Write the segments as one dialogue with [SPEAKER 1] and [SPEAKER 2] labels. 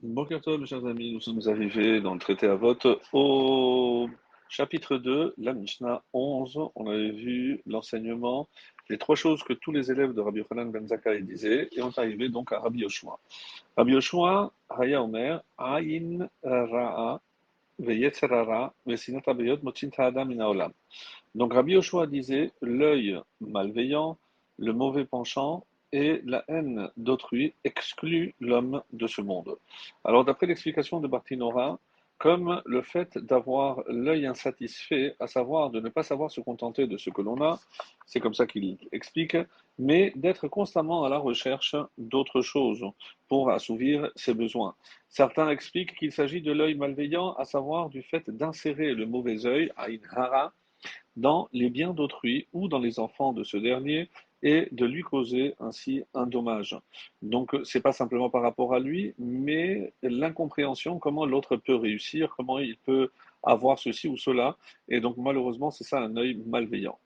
[SPEAKER 1] Boker Tov, mes chers amis, nous sommes arrivés dans le traité à vote au chapitre 2, la Mishnah 11. On avait vu l'enseignement, les trois choses que tous les élèves de Rabbi Yochanan ben Zakkai disaient, et on est arrivé donc à Rabbi Yoshua. Rabbi Yoshua, Haya Omer, Ayin Ra'a, Veyetzer Hara, Vesinat Abayot, Motzin Ta'adam Min Haolam. Donc Rabbi Yoshua disait l'œil malveillant, le mauvais penchant et la haine d'autrui excluent l'homme de ce monde. Alors d'après l'explication de Bartinora, comme le fait d'avoir l'œil insatisfait, à savoir de ne pas savoir se contenter de ce que l'on a, c'est comme ça qu'il explique, mais d'être constamment à la recherche d'autres choses pour assouvir ses besoins. Certains expliquent qu'il s'agit de l'œil malveillant, à savoir du fait d'insérer le mauvais œil, Ain Hara, dans les biens d'autrui ou dans les enfants de ce dernier et de lui causer ainsi un dommage. Donc c'est pas simplement par rapport à lui, mais l'incompréhension, comment l'autre peut réussir, comment il peut avoir ceci ou cela, et donc malheureusement c'est ça un œil malveillant.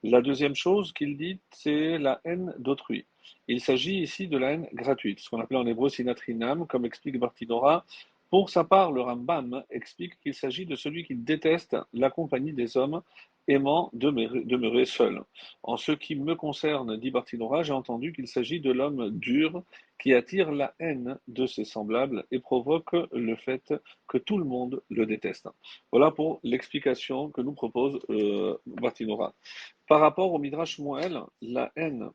[SPEAKER 1] La deuxième chose qu'il dit, c'est la haine d'autrui. Il s'agit ici de la haine gratuite, ce qu'on appelle en hébreu sinatrinam, comme explique Bartinora. Pour sa part, le Rambam explique qu'il s'agit de celui qui déteste la compagnie des hommes aimant demeurer seul. En ce qui me concerne, dit Bartinora, j'ai entendu qu'il s'agit de l'homme dur qui attire la haine de ses semblables et provoque le fait que tout le monde le déteste. Voilà pour l'explication que nous propose Bartinora. Par rapport au Midrash Moël, la haine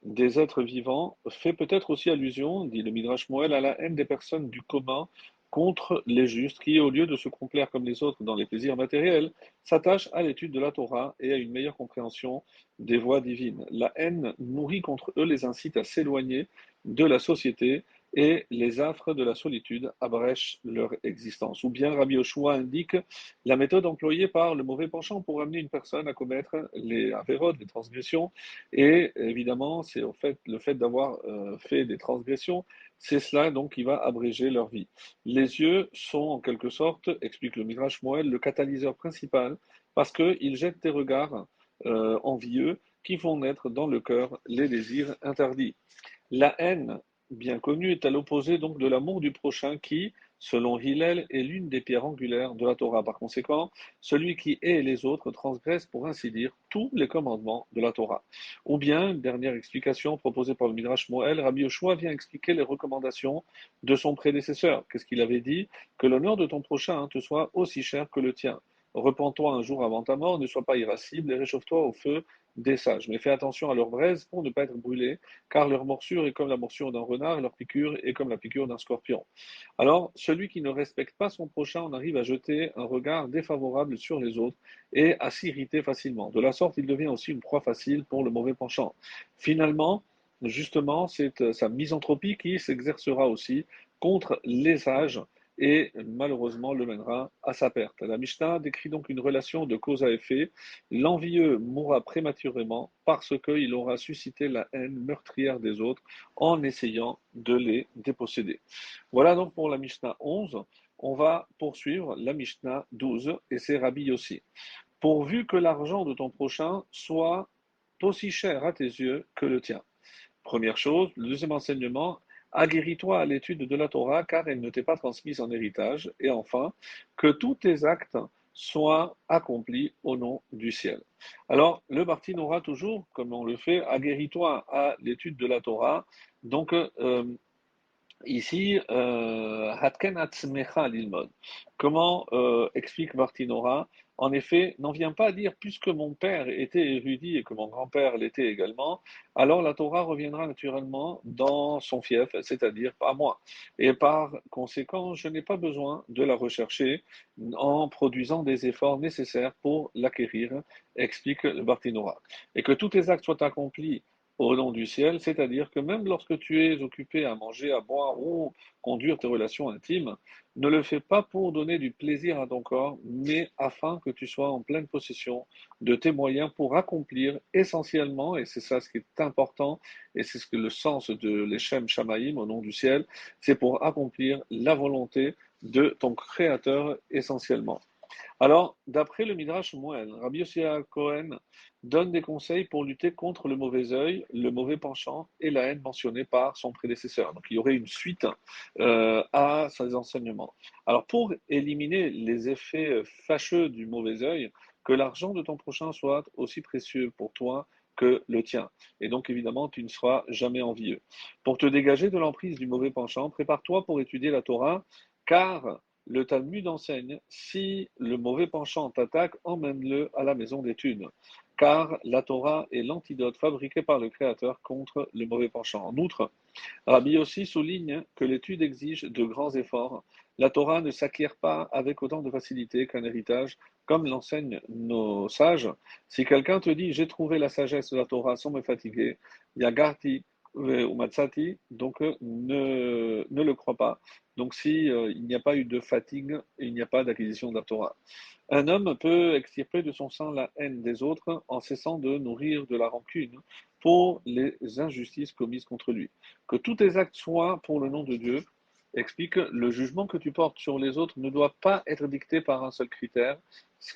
[SPEAKER 1] des êtres vivants fait peut-être aussi allusion, dit le Midrash Moël, à la haine des personnes du commun contre les justes qui, au lieu de se complaire comme les autres dans les plaisirs matériels, s'attachent à l'étude de la Torah et à une meilleure compréhension des voies divines. La haine nourrie contre eux les incite à s'éloigner de la société et les affres de la solitude abrèchent leur existence. Ou bien Rabbi Yoshua indique la méthode employée par le mauvais penchant pour amener une personne à commettre les avérotes, les transgressions, et évidemment, c'est au fait, le fait d'avoir fait des transgressions, c'est cela donc qui va abréger leur vie. Les yeux sont en quelque sorte, explique le Midrash Moël, le catalyseur principal parce qu'ils jettent des regards envieux qui font naître dans le cœur les désirs interdits. La haine, bien connue, est à l'opposé donc de l'amour du prochain qui, selon Hillel, est l'une des pierres angulaires de la Torah. Par conséquent, celui qui hait les autres transgresse, pour ainsi dire, tous les commandements de la Torah. Ou bien, une dernière explication proposée par le Midrash Moël, Rabbi Yoshua vient expliquer les recommandations de son prédécesseur. Qu'est-ce qu'il avait dit? Que l'honneur de ton prochain te soit aussi cher que le tien. Repens-toi un jour avant ta mort, ne sois pas irascible et réchauffe-toi au feu des sages. Mais fais attention à leur braise pour ne pas être brûlé, car leur morsure est comme la morsure d'un renard, et leur piqûre est comme la piqûre d'un scorpion. Alors, celui qui ne respecte pas son prochain en arrive à jeter un regard défavorable sur les autres et à s'irriter facilement. De la sorte, il devient aussi une proie facile pour le mauvais penchant. Finalement, justement, c'est sa misanthropie qui s'exercera aussi contre les sages et malheureusement le mènera à sa perte. La Mishnah décrit donc une relation de cause à effet. L'envieux mourra prématurément parce qu'il aura suscité la haine meurtrière des autres en essayant de les déposséder. Voilà donc pour la Mishnah 11. On va poursuivre la Mishnah 12 et c'est Rabbi Yossi. Pourvu que l'argent de ton prochain soit aussi cher à tes yeux que le tien. Première chose. Le deuxième enseignement, aguerris-toi à l'étude de la Torah, car elle ne t'est pas transmise en héritage. Et enfin, que tous tes actes soient accomplis au nom du ciel. Alors, le Barthin aura toujours, comme on le fait, aguerris-toi à l'étude de la Torah. Donc, ici, Hatken Atzmecha Lilmod. Comment explique Bartinora? En effet, n'en vient pas à dire puisque mon père était érudit et que mon grand-père l'était également, alors la Torah reviendra naturellement dans son fief, c'est-à-dire pas moi. Et par conséquent, je n'ai pas besoin de la rechercher en produisant des efforts nécessaires pour l'acquérir, explique le Bartinora. Et que tous tes actes soient accomplis au nom du ciel, c'est-à-dire que même lorsque tu es occupé à manger, à boire ou conduire tes relations intimes, ne le fais pas pour donner du plaisir à ton corps, mais afin que tu sois en pleine possession de tes moyens pour accomplir essentiellement, et c'est ça ce qui est important, et c'est ce que le sens de l'Echem Shamaïm au nom du ciel, c'est pour accomplir la volonté de ton Créateur essentiellement. Alors, d'après le Midrash Moël, Rabbi Yossi Cohen donne des conseils pour lutter contre le mauvais œil, le mauvais penchant et la haine mentionnés par son prédécesseur. Donc il y aurait une suite à ces enseignements. Alors pour éliminer les effets fâcheux du mauvais œil, que l'argent de ton prochain soit aussi précieux pour toi que le tien. Et donc évidemment, tu ne seras jamais envieux. Pour te dégager de l'emprise du mauvais penchant, prépare-toi pour étudier la Torah, car le Talmud enseigne, si le mauvais penchant t'attaque, emmène-le à la maison d'études, car la Torah est l'antidote fabriqué par le Créateur contre le mauvais penchant. En outre, Rabbi aussi souligne que l'étude exige de grands efforts. La Torah ne s'acquiert pas avec autant de facilité qu'un héritage, comme l'enseignent nos sages. Si quelqu'un te dit j'ai trouvé la sagesse de la Torah sans me fatiguer, Yagarti ou Matsati, donc ne le crois pas. Donc si il n'y a pas eu de fatigue, il n'y a pas d'acquisition de la Torah. Un homme peut extirper de son sein la haine des autres en cessant de nourrir de la rancune pour les injustices commises contre lui. Que tous tes actes soient pour le nom de Dieu, explique le jugement que tu portes sur les autres ne doit pas être dicté par un seul critère,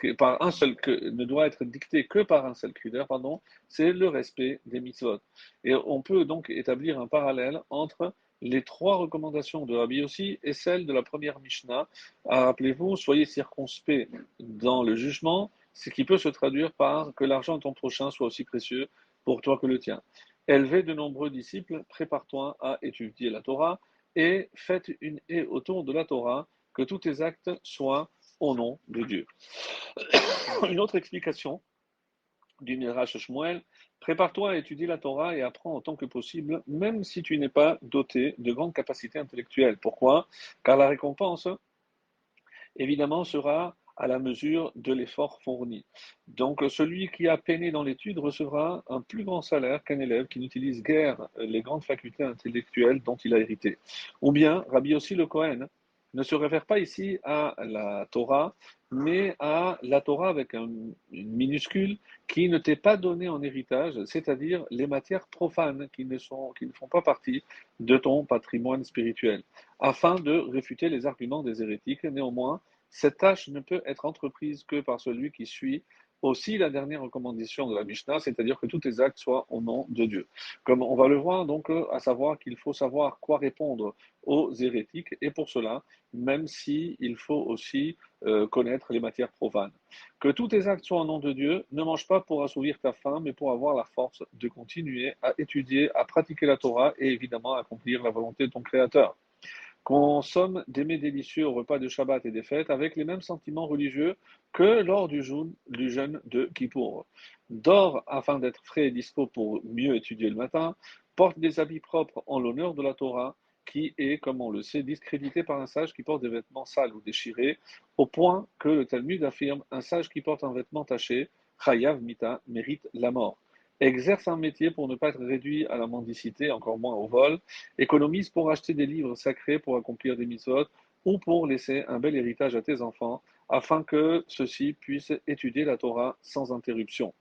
[SPEAKER 1] ne doit être dicté que par un seul critère, pardon, c'est le respect des mitzvot. Et on peut donc établir un parallèle entre les trois recommandations de Rabbi Yossi et celles de la première Mishnah. Rappelez-vous, soyez circonspects dans le jugement, ce qui peut se traduire par que l'argent de ton prochain soit aussi précieux pour toi que le tien. Élevez de nombreux disciples, prépare-toi à étudier la Torah et faites une haie autour de la Torah, que tous tes actes soient au nom de Dieu. Une autre explication du Midrash Shmuel, prépare-toi à étudier la Torah et apprends autant que possible, même si tu n'es pas doté de grandes capacités intellectuelles. Pourquoi? Car la récompense, évidemment, sera à la mesure de l'effort fourni. Donc, celui qui a peiné dans l'étude recevra un plus grand salaire qu'un élève qui n'utilise guère les grandes facultés intellectuelles dont il a hérité. Ou bien, Rabbi Yossi le Cohen ne se réfère pas ici à la Torah, mais à la Torah avec une minuscule qui ne t'est pas donnée en héritage, c'est-à-dire les matières profanes qui ne font pas partie de ton patrimoine spirituel, afin de réfuter les arguments des hérétiques. Néanmoins, cette tâche ne peut être entreprise que par celui qui suit aussi la dernière recommandation de la Mishnah, c'est-à-dire que tous tes actes soient au nom de Dieu. Comme on va le voir, donc, à savoir qu'il faut savoir quoi répondre aux hérétiques, et pour cela, même si il faut aussi connaître les matières profanes. Que tous tes actes soient au nom de Dieu, ne mange pas pour assouvir ta faim, mais pour avoir la force de continuer à étudier, à pratiquer la Torah et évidemment à accomplir la volonté de ton Créateur. Consomme des mets délicieux au repas de Shabbat et des fêtes avec les mêmes sentiments religieux que lors du jeûne de Kippour. Dors afin d'être frais et dispo pour mieux étudier le matin. Porte des habits propres en l'honneur de la Torah, qui est, comme on le sait, discrédité par un sage qui porte des vêtements sales ou déchirés, au point que le Talmud affirme un sage qui porte un vêtement taché, Chayav Mita, mérite la mort. Exerce un métier pour ne pas être réduit à la mendicité, encore moins au vol. Économise pour acheter des livres sacrés pour accomplir des mitzvot ou pour laisser un bel héritage à tes enfants afin que ceux-ci puissent étudier la Torah sans interruption.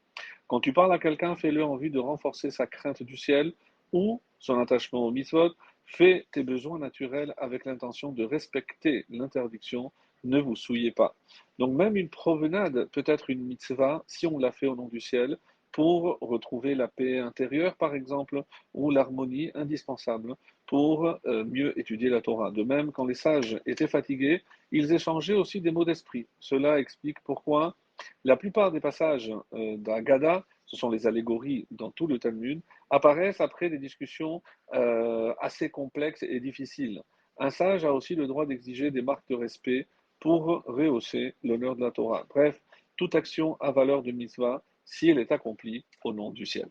[SPEAKER 1] Quand tu parles à quelqu'un, fais-le en vue de renforcer sa crainte du ciel ou son attachement au mitzvot. Fais tes besoins naturels avec l'intention de respecter l'interdiction. Ne vous souillez pas. Donc même une promenade peut être une mitzvah si on l'a fait au nom du ciel pour retrouver la paix intérieure, par exemple, ou l'harmonie indispensable pour mieux étudier la Torah. De même, quand les sages étaient fatigués, ils échangeaient aussi des mots d'esprit. Cela explique pourquoi la plupart des passages d'Agada, ce sont les allégories dans tout le Talmud, apparaissent après des discussions assez complexes et difficiles. Un sage a aussi le droit d'exiger des marques de respect pour rehausser l'honneur de la Torah. Bref, toute action a valeur de mitzvah si elle est accomplie au nom du ciel.